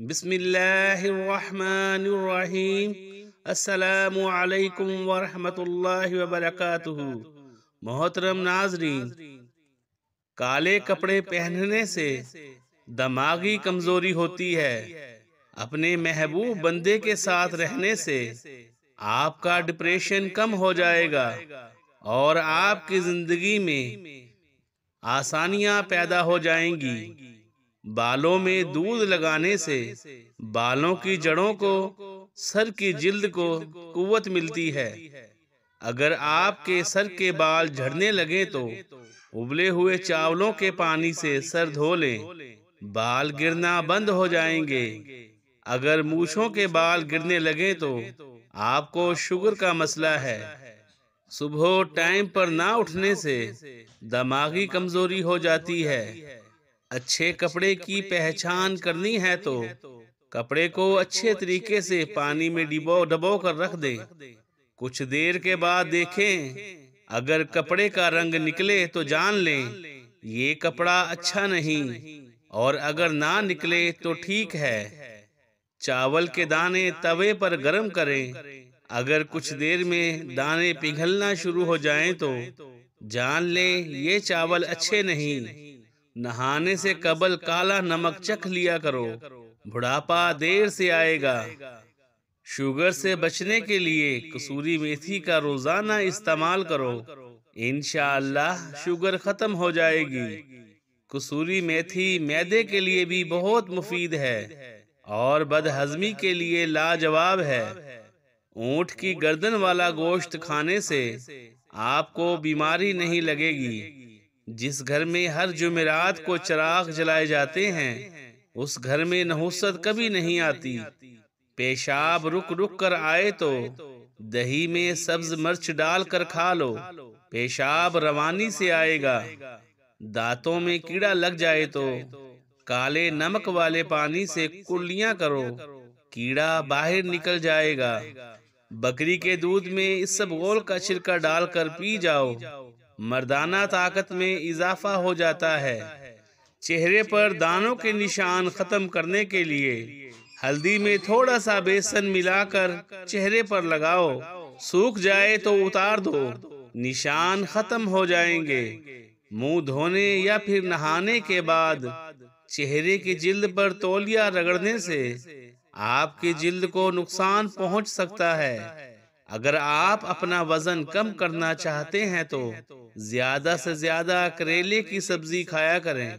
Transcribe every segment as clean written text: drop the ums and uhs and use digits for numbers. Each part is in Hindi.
बिस्मिल्लाहिर्रहमानिर्रहीम। अस्सलामु अलैकुम वरहमतुल्लाहि वबरकातुहू। मोहतरम नाजरीन, काले कपड़े पहनने से दिमागी कमजोरी होती है। अपने महबूब बंदे के साथ रहने से आपका डिप्रेशन कम हो जाएगा और आपकी जिंदगी में आसानियां पैदा हो जाएंगी। बालों में दूध लगाने से बालों की जड़ों को, सर की जिल्द को कुव्वत मिलती है। अगर आपके सर के बाल झड़ने लगे तो उबले हुए चावलों के पानी से सर धो लें, बाल गिरना बंद हो जाएंगे। अगर मूछों के बाल गिरने लगे तो आपको शुगर का मसला है। सुबह टाइम पर ना उठने से दिमागी कमजोरी हो जाती है। अच्छे कपड़े की पहचान करनी है तो कपड़े को अच्छे तरीके से पानी में डुबो कर रख दें। कुछ देर के बाद देखें, अगर कपड़े का रंग निकले तो जान लें ये कपड़ा अच्छा नहीं, और अगर ना निकले तो ठीक है। चावल के दाने तवे पर गरम करें। अगर कुछ देर में दाने पिघलना शुरू हो जाएं तो जान लें ये चावल अच्छे नहीं। नहाने से कबल काला नमक चख लिया करो, बुढ़ापा देर से आएगा। शुगर से बचने के लिए कसूरी मेथी का रोजाना इस्तेमाल करो, इंशाअल्लाह शुगर खत्म हो जाएगी। कसूरी मेथी मैदे के लिए भी बहुत मुफीद है और बदहजमी के लिए लाजवाब है। ऊंट की गर्दन वाला गोश्त खाने से आपको बीमारी नहीं लगेगी। जिस घर में हर जुमेरात को चिराग जलाए जाते हैं उस घर में नहुसत कभी नहीं आती। पेशाब रुक रुक कर आए तो दही में सब्ज मिर्च डाल कर खा लो, पेशाब रवानी से आएगा। दांतों में कीड़ा लग जाए तो काले नमक वाले पानी से कुल्लियां करो, कीड़ा बाहर निकल जाएगा। बकरी के दूध में इसबगोल का छिलका डालकर पी जाओ, मर्दाना ताकत में इजाफा हो जाता है। चेहरे पर दानों के निशान खत्म करने के लिए हल्दी में थोड़ा सा बेसन मिलाकर चेहरे पर लगाओ, सूख जाए तो उतार दो, निशान खत्म हो जाएंगे। मुंह धोने या फिर नहाने के बाद चेहरे की जिल्द पर तौलिया रगड़ने से आपकी जिल्द को नुकसान पहुंच सकता है। अगर आप अपना वजन कम करना चाहते हैं तो ज्यादा से ज्यादा करेले की सब्जी खाया करें,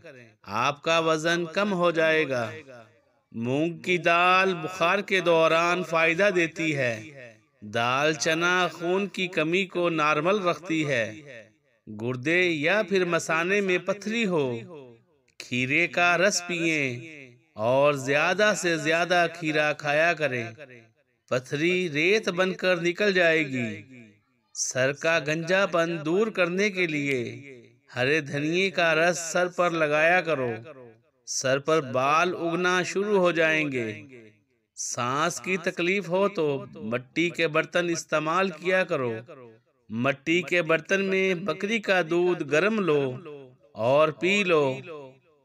आपका वजन कम हो जाएगा। मूंग की दाल बुखार के दौरान फायदा देती है। दाल चना खून की कमी को नॉर्मल रखती है। गुर्दे या फिर मसाने में पथरी हो, खीरे का रस पिएं और ज्यादा से ज्यादा खीरा खाया करें, पथरी रेत बनकर निकल जाएगी। सर का गंजापन दूर करने के लिए हरे धनिए का रस सर पर लगाया करो, सर पर बाल उगना शुरू हो जाएंगे। सांस की तकलीफ हो तो मिट्टी के बर्तन इस्तेमाल किया करो। मिट्टी के बर्तन में बकरी का दूध गर्म लो और पी लो,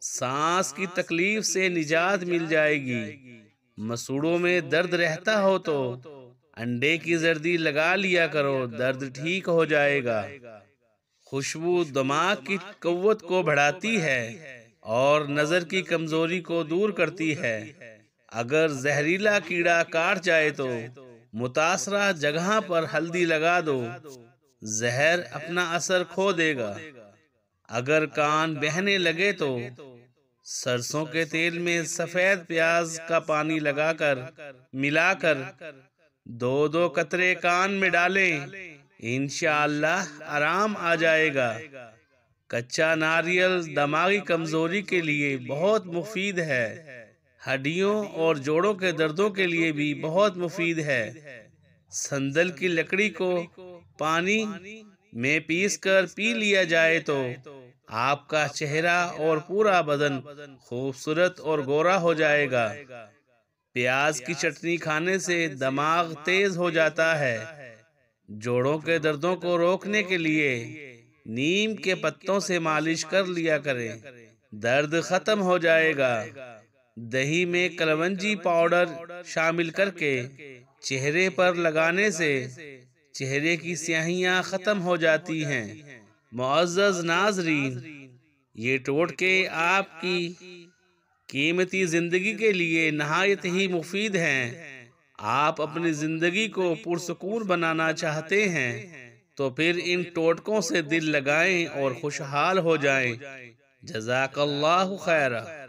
सांस की तकलीफ से निजात मिल जाएगी। मसूड़ों में दर्द रहता हो तो अंडे की जर्दी लगा लिया करो, दर्द ठीक हो जाएगा। खुशबू दिमाग की कुव्वत को बढ़ाती है और नजर की कमजोरी को दूर करती है। अगर जहरीला कीड़ा काट जाए तो मुतासरा जगह पर हल्दी लगा दो, जहर अपना असर खो देगा। अगर कान बहने लगे तो सरसों के तेल में सफेद प्याज का पानी लगाकर मिलाकर 2-2 कतरे कान में डालें, इंशाअल्लाह आराम आ जाएगा। कच्चा नारियल दिमागी कमजोरी के लिए बहुत मुफीद है। हड्डियों और जोड़ों के दर्दों के लिए भी बहुत मुफीद है। संदल की लकड़ी को पानी में पीसकर पी लिया जाए तो आपका चेहरा और पूरा बदन खूबसूरत और गोरा हो जाएगा। प्याज की चटनी खाने से दिमाग तेज हो जाता है। जोड़ों के दर्दों को रोकने के लिए नीम के पत्तों से मालिश कर लिया करें, दर्द खत्म हो जाएगा। दही में कलवंजी पाउडर शामिल करके चेहरे पर लगाने से चेहरे की स्याहियां खत्म हो जाती हैं। मुअज़्ज़ज़ नाज़रीन, ये टोटके आपकी कीमती जिंदगी के लिए नहायत ही मुफीद हैं। आप अपनी जिंदगी को पुरसुकून बनाना चाहते हैं तो फिर इन टोटकों से दिल लगाएं और खुशहाल हो जाएं। जज़ाकल्लाहु खैरा।